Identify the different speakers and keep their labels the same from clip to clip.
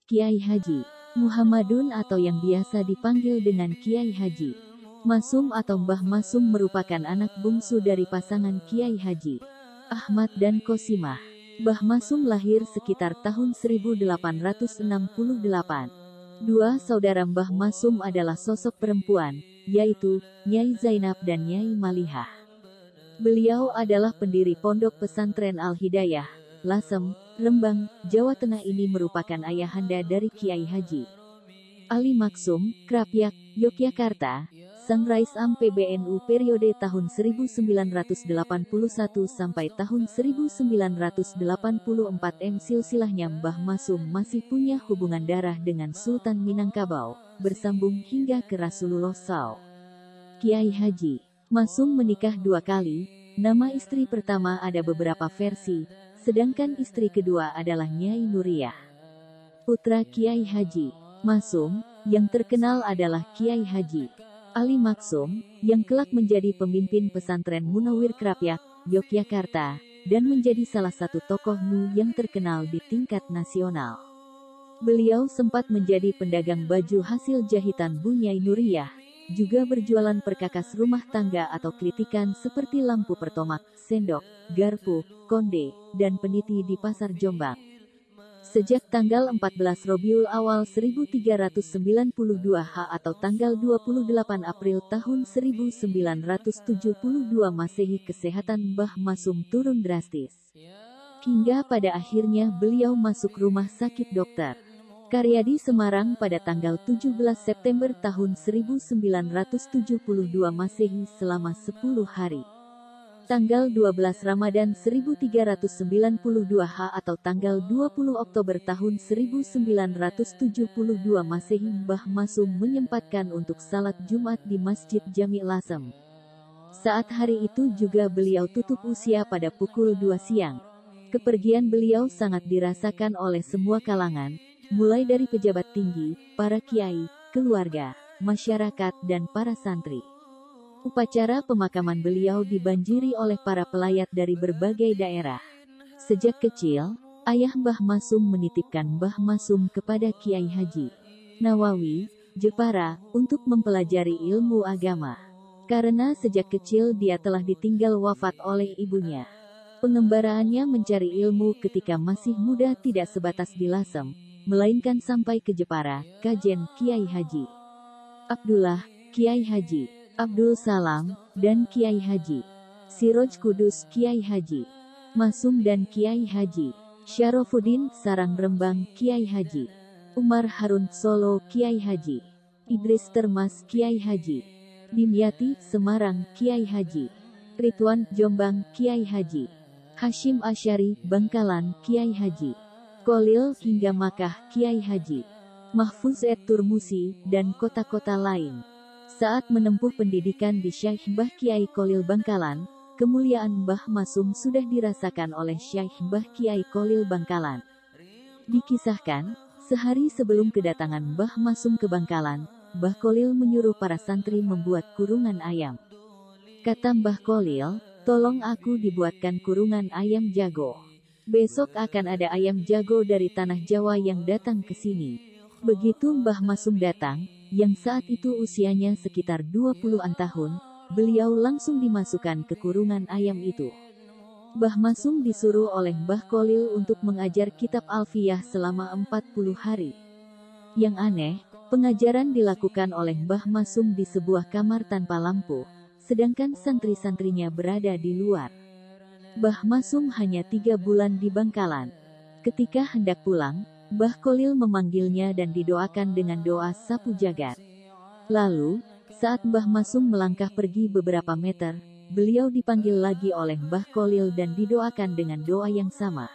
Speaker 1: Kiai Haji Muhammadun atau yang biasa dipanggil dengan Kiai Haji Masum atau Mbah Masum merupakan anak bungsu dari pasangan Kiai Haji Ahmad dan Kosimah. Mbah Masum lahir sekitar tahun 1868. Dua saudara Mbah Masum adalah sosok perempuan, yaitu Nyai Zainab dan Nyai Malihah. Beliau adalah pendiri Pondok Pesantren Al-Hidayah, Lasem, Rembang, Jawa Tengah. Ini merupakan ayahanda dari Kiai Haji Ali Maksum, Krapyak, Yogyakarta, sang Rais Am PBNU periode tahun 1981 sampai tahun 1984. Silsilahnya Mbah Masum masih punya hubungan darah dengan Sultan Minangkabau, bersambung hingga ke Rasulullah SAW. Kiai Haji Masum menikah 2 kali, nama istri pertama ada beberapa versi, sedangkan istri kedua adalah Nyai Nuriyah. Putra Kiai Haji Masum yang terkenal adalah Kiai Haji Ali Maksum, yang kelak menjadi pemimpin pesantren Munawir Krapyak, Yogyakarta, dan menjadi salah satu tokoh NU yang terkenal di tingkat nasional. Beliau sempat menjadi pedagang baju hasil jahitan Bu Nyai Nuriyah, juga berjualan perkakas rumah tangga atau kritikan seperti lampu pertomak, sendok, garpu, konde, dan peniti di Pasar Jombang. Sejak tanggal 14 Rabiul Awal 1392 H atau tanggal 28 April tahun 1972 Masehi, kesehatan Mbah Masum turun drastis. Hingga pada akhirnya beliau masuk rumah sakit Dr. Karyadi Semarang pada tanggal 17 September tahun 1972 Masehi selama 10 hari. Tanggal 12 Ramadan 1392 H atau tanggal 20 Oktober tahun 1972 Masehi, Mbah Masum menyempatkan untuk salat Jumat di Masjid Jami' Lasem. Saat hari itu juga beliau tutup usia pada pukul 2 siang. Kepergian beliau sangat dirasakan oleh semua kalangan, mulai dari pejabat tinggi, para kiai, keluarga, masyarakat, dan para santri. Upacara pemakaman beliau dibanjiri oleh para pelayat dari berbagai daerah. Sejak kecil, ayah Mbah Masum menitipkan Mbah Masum kepada Kiai Haji Nawawi, Jepara, untuk mempelajari ilmu agama. Karena sejak kecil dia telah ditinggal wafat oleh ibunya. Pengembaraannya mencari ilmu ketika masih muda tidak sebatas di Lasem, melainkan sampai ke Jepara, Kajen, Kiai Haji Abdullah, Kiai Haji Abdul Salam, dan Kiai Haji Siroj Kudus, Kiai Haji Masum dan Kiai Haji Syarafuddin, Sarang Rembang, Kiai Haji Umar Harun, Solo, Kiai Haji Idris Termas, Kiai Haji Dimyati, Semarang, Kiai Haji Ridwan, Jombang, Kiai Haji Hashim Asyari, Bangkalan, Kiai Haji Kolil hingga Makkah, Kiai Haji Mahfuz Turmusi, dan kota-kota lain. Saat menempuh pendidikan di Syekh Mbah Kiai Kolil Bangkalan, kemuliaan Mbah Masum sudah dirasakan oleh Syekh Mbah Kiai Kolil Bangkalan. Dikisahkan, sehari sebelum kedatangan Mbah Masum ke Bangkalan, Mbah Kolil menyuruh para santri membuat kurungan ayam. Kata Mbah Kolil, "Tolong aku dibuatkan kurungan ayam jago. Besok akan ada ayam jago dari tanah Jawa yang datang ke sini." Begitu Mbah Masum datang, yang saat itu usianya sekitar 20-an tahun, beliau langsung dimasukkan ke kurungan ayam itu. Mbah Masum disuruh oleh Mbah Kolil untuk mengajar kitab Alfiyah selama 40 hari. Yang aneh, pengajaran dilakukan oleh Mbah Masum di sebuah kamar tanpa lampu, sedangkan santri-santrinya berada di luar. Mbah Masum hanya 3 bulan di Bangkalan. Ketika hendak pulang, Mbah Kolil memanggilnya dan didoakan dengan doa sapu jagat. Lalu, saat Mbah Masum melangkah pergi beberapa meter, beliau dipanggil lagi oleh Mbah Kolil dan didoakan dengan doa yang sama.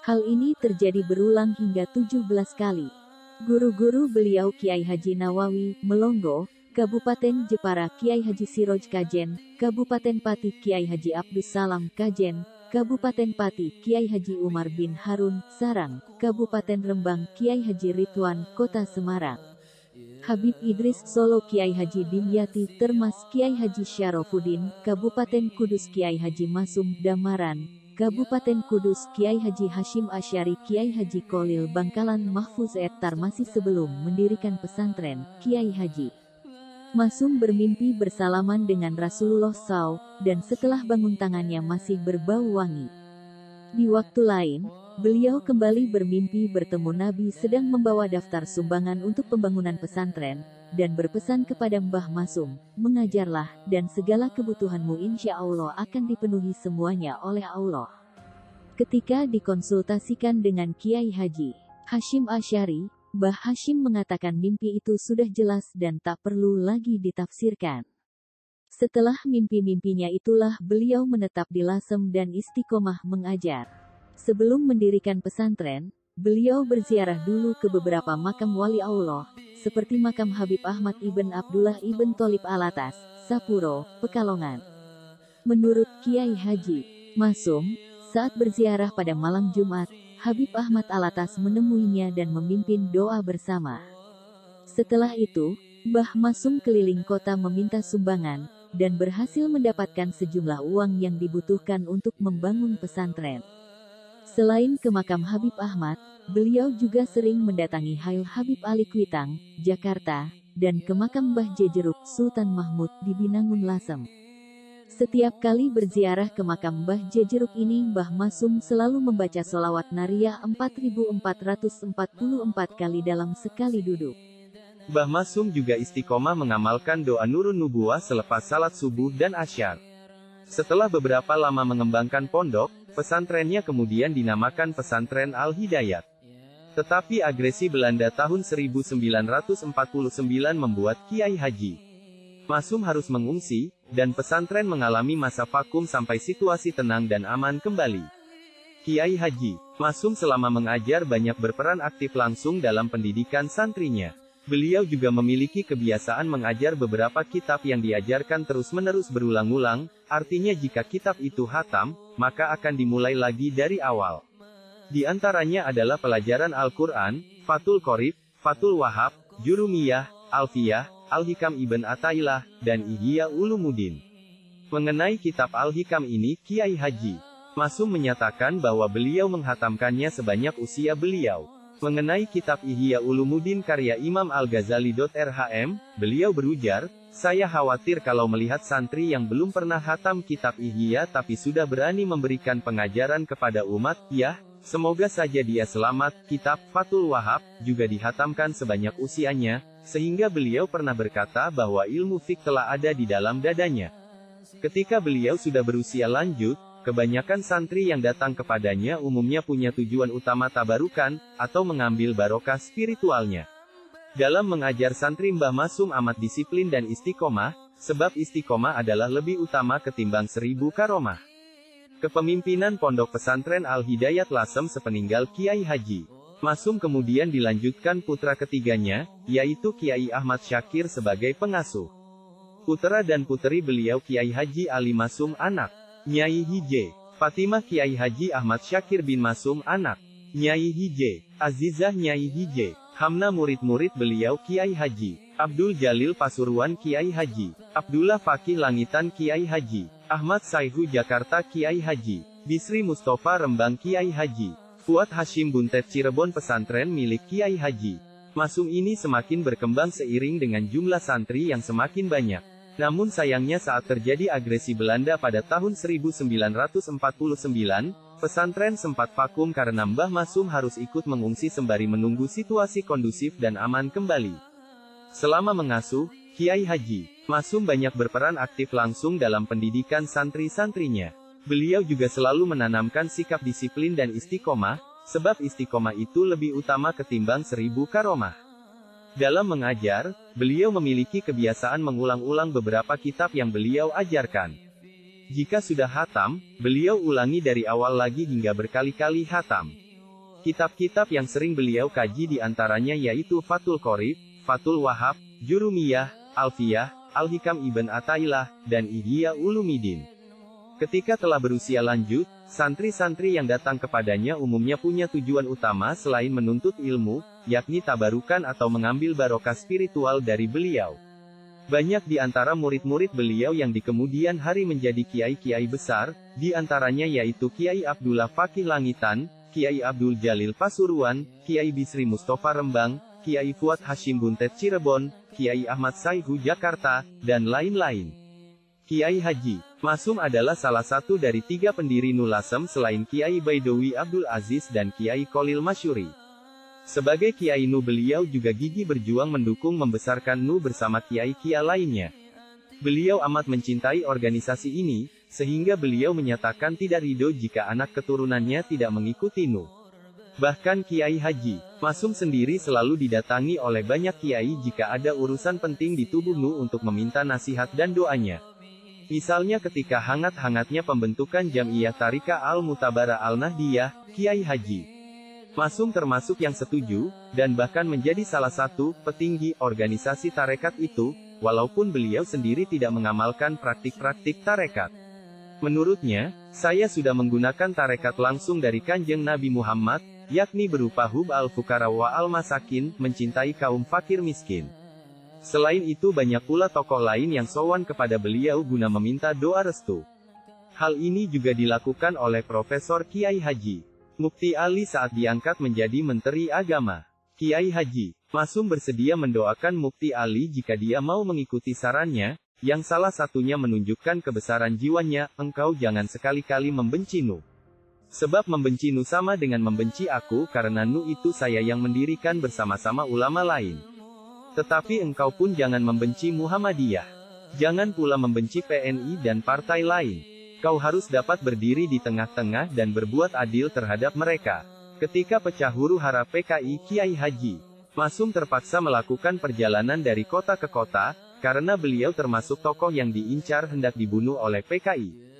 Speaker 1: Hal ini terjadi berulang hingga 17 kali. Guru-guru beliau Kiai Haji Nawawi, Melongo, Kabupaten Jepara Kiai Haji Siroj Kajen, Kabupaten Pati Kiai Haji Abdus Salam Kajen, Kabupaten Pati Kiai Haji Umar bin Harun, Sarang, Kabupaten Rembang Kiai Haji Ridwan, Kota Semarang. Habib Idris, Solo Kiai Haji Dimyati, Termas Kiai Haji Syarafuddin, Kabupaten Kudus Kiai Haji Masum, Damaran, Kabupaten Kudus Kiai Haji Hashim Asy'ari Kiai Haji Kholil Bangkalan Mahfuz Tar masih sebelum mendirikan pesantren, Kiai Haji Masum bermimpi bersalaman dengan Rasulullah SAW, dan setelah bangun tangannya masih berbau wangi. Di waktu lain, beliau kembali bermimpi bertemu Nabi sedang membawa daftar sumbangan untuk pembangunan pesantren, dan berpesan kepada Mbah Masum, mengajarlah, dan segala kebutuhanmu insya Allah akan dipenuhi semuanya oleh Allah. Ketika dikonsultasikan dengan Kiai Haji Hashim Asy'ari, Mbah Hashim mengatakan mimpi itu sudah jelas dan tak perlu lagi ditafsirkan. Setelah mimpi-mimpinya itulah beliau menetap di Lasem dan istiqomah mengajar. Sebelum mendirikan pesantren, beliau berziarah dulu ke beberapa makam wali Allah, seperti makam Habib Ahmad Ibn Abdullah Ibn Tholib Alatas, Sapuro, Pekalongan. Menurut Kiai Haji Masum, saat berziarah pada malam Jumat, Habib Ahmad Alatas menemuinya dan memimpin doa bersama. Setelah itu, Mbah Masum keliling kota meminta sumbangan, dan berhasil mendapatkan sejumlah uang yang dibutuhkan untuk membangun pesantren. Selain ke makam Habib Ahmad, beliau juga sering mendatangi Hail Habib Ali Kuitang, Jakarta, dan ke makam Mbah Jejeruk Sultan Mahmud di Binangun Lasem. Setiap kali berziarah ke makam Mbah Jejeruk ini, Mbah Masum selalu membaca sholawat nariyah 4444 kali dalam sekali duduk.
Speaker 2: Mbah Masum juga istiqomah mengamalkan doa Nurun Nubuwah selepas salat subuh dan asyar. Setelah beberapa lama mengembangkan pondok, pesantrennya kemudian dinamakan Pesantren Al-Hidayat. Tetapi agresi Belanda tahun 1949 membuat Kiai Haji Masum harus mengungsi, dan pesantren mengalami masa vakum sampai situasi tenang dan aman kembali. Kiai Haji Masum selama mengajar banyak berperan aktif langsung dalam pendidikan santrinya. Beliau juga memiliki kebiasaan mengajar beberapa kitab yang diajarkan terus-menerus berulang-ulang, artinya jika kitab itu hatam, maka akan dimulai lagi dari awal. Di antaranya adalah pelajaran Al-Quran, Fathul Qorib, Fathul Wahab, Jurumiyah, Alfiyah, Al-Hikam Ibn Athaillah, dan Ihya Ulumuddin. Mengenai kitab Al-Hikam ini, Kiai Haji Masum menyatakan bahwa beliau menghatamkannya sebanyak usia beliau. Mengenai kitab Ihya Ulumuddin karya Imam Al-Ghazali (RHM), beliau berujar, "Saya khawatir kalau melihat santri yang belum pernah hatam kitab Ihya tapi sudah berani memberikan pengajaran kepada umat, ya, semoga saja dia selamat." Kitab Fathul Wahab juga dihatamkan sebanyak usianya, sehingga beliau pernah berkata bahwa ilmu fiqh telah ada di dalam dadanya. Ketika beliau sudah berusia lanjut, kebanyakan santri yang datang kepadanya umumnya punya tujuan utama tabarukan, atau mengambil barokah spiritualnya. Dalam mengajar santri, Mbah Masum amat disiplin dan istiqomah, sebab istiqomah adalah lebih utama ketimbang 1000 karomah. Kepemimpinan Pondok Pesantren Al-Hidayat Lasem sepeninggal Kiai Haji Masum kemudian dilanjutkan putra ketiganya, yaitu Kiai Ahmad Syakir sebagai pengasuh. Putra dan puteri beliau Kiai Haji Ali Masum anak Nyai Hije Fatimah, Kiai Haji Ahmad Syakir bin Masum anak Nyai Hije Azizah, Nyai Hije Hamna. Murid-murid beliau Kiai Haji Abdul Jalil Pasuruan, Kiai Haji Abdullah Fakih Langitan, Kiai Haji Ahmad Saihu Jakarta, Kiai Haji Bisri Mustafa Rembang, Kiai Haji Fuad Hashim Buntet Cirebon. Pesantren milik Kiai Haji Masum ini semakin berkembang seiring dengan jumlah santri yang semakin banyak. Namun sayangnya saat terjadi agresi Belanda pada tahun 1949, pesantren sempat vakum karena Mbah Masum harus ikut mengungsi sembari menunggu situasi kondusif dan aman kembali. Selama mengasuh, Kiai Haji Masum banyak berperan aktif langsung dalam pendidikan santri-santrinya. Beliau juga selalu menanamkan sikap disiplin dan istiqomah, sebab istiqomah itu lebih utama ketimbang 1000 karomah. Dalam mengajar, beliau memiliki kebiasaan mengulang-ulang beberapa kitab yang beliau ajarkan. Jika sudah hatam, beliau ulangi dari awal lagi hingga berkali-kali hatam. Kitab-kitab yang sering beliau kaji diantaranya yaitu Fathul Qorib, Fathul Wahab, Jurumiyah, Alfiyah, Al-Hikam Ibn Athaillah, dan Ihya Ulumuddin. Ketika telah berusia lanjut, santri-santri yang datang kepadanya umumnya punya tujuan utama selain menuntut ilmu, yakni tabarukan atau mengambil barokah spiritual dari beliau. Banyak di antara murid-murid beliau yang di kemudian hari menjadi kiai-kiai besar, di antaranya yaitu Kiai Abdullah Fakih Langitan, Kiai Abdul Jalil Pasuruan, Kiai Bisri Mustafa Rembang, Kiai Fuad Hashim Buntet Cirebon, Kiai Ahmad Saihu Jakarta, dan lain-lain. Kiai Haji Masum adalah salah satu dari 3 pendiri Nu Lasem selain Kiai Baidowi Abdul Aziz dan Kiai Kolil Masyuri. Sebagai Kiai Nu beliau juga gigih berjuang mendukung membesarkan Nu bersama Kiai-Kiai lainnya. Beliau amat mencintai organisasi ini, sehingga beliau menyatakan tidak ridho jika anak keturunannya tidak mengikuti Nu. Bahkan Kiai Haji Masum sendiri selalu didatangi oleh banyak kiai jika ada urusan penting di tubuh Nu untuk meminta nasihat dan doanya. Misalnya ketika hangat-hangatnya pembentukan Jam'iyah Tharika Al-Mutabara Al-Nahdiyah, Kiai Haji Masum termasuk yang setuju, dan bahkan menjadi salah satu petinggi organisasi tarekat itu, walaupun beliau sendiri tidak mengamalkan praktik-praktik tarekat. Menurutnya, saya sudah menggunakan tarekat langsung dari Kanjeng Nabi Muhammad, yakni berupa hub al-fukara wa al-masakin, mencintai kaum fakir miskin. Selain itu banyak pula tokoh lain yang sowan kepada beliau guna meminta doa restu. Hal ini juga dilakukan oleh Profesor Kiai Haji Mufti Ali saat diangkat menjadi Menteri Agama. Kiai Haji Masum bersedia mendoakan Mufti Ali jika dia mau mengikuti sarannya, yang salah satunya menunjukkan kebesaran jiwanya, engkau jangan sekali-kali membenci Nu. Sebab membenci Nu sama dengan membenci aku karena Nu itu saya yang mendirikan bersama-sama ulama lain. Tetapi engkau pun jangan membenci Muhammadiyah. Jangan pula membenci PNI dan partai lain. Kau harus dapat berdiri di tengah-tengah dan berbuat adil terhadap mereka. Ketika pecah huru-hara PKI, Kiai Haji Masum terpaksa melakukan perjalanan dari kota ke kota, karena beliau termasuk tokoh yang diincar hendak dibunuh oleh PKI.